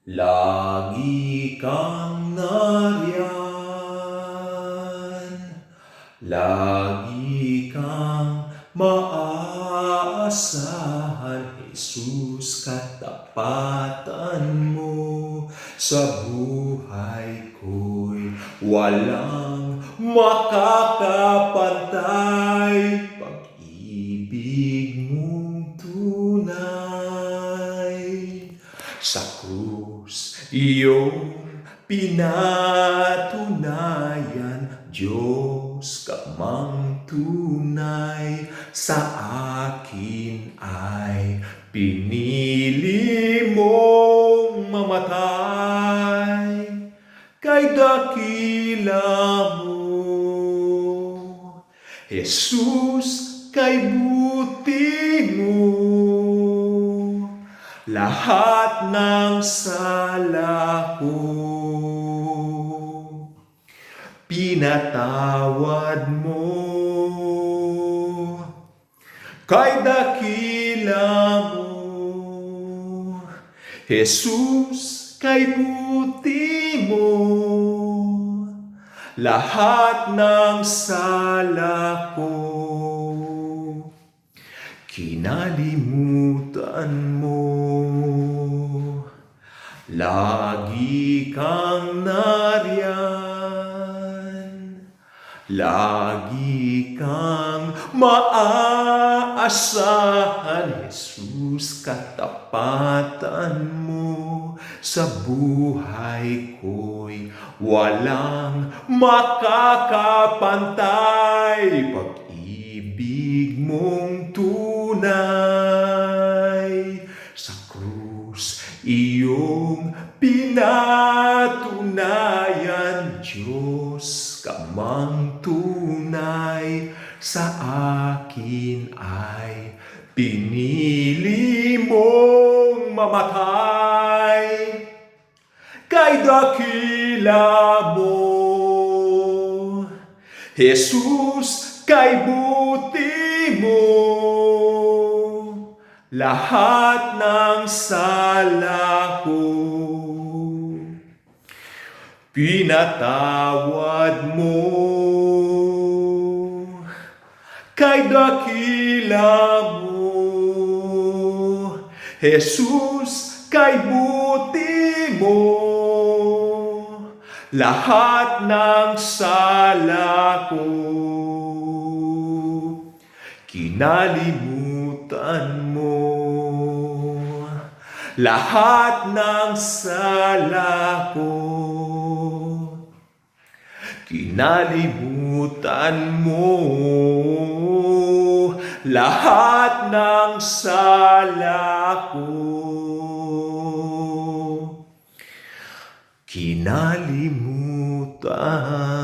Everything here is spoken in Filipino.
Lagi kang nariyan, lagi kang maaasahan, Jesus, katapatan mo sa buhay ko'y walang makakapantay. Pag-ibig mong tunay sa krus, iyong pinatunayan. Diyos ka mang tunay, sa akin ay pinili mong mamatay. Kay dakila mo, Jesus, kay buti mo, lahat ng sala ko pinatawad mo. Kay dakila mo, Jesus, kay buti mo, lahat ng sala ko kinalimutan mo. Lagi kang nariyan, lagi kang maaasahan. Jesus, katapatan mo sa buhay ko'y walang makakapantay. Pag-ibig mong tunay sa krus, iyong pinatunayan. Diyos ka mang tunay, sa akin ay pinili mong mamatay. Kay dakila mo, Jesus, kay buti mo, lahat ng sala ko pinatawad mo. Kay dakila mo, Jesus, kay buti mo, lahat ng sala ko kinalimutan mo. Lahat ng sala ko kinalimutan mo. Lahat ng sala ko kinalimutan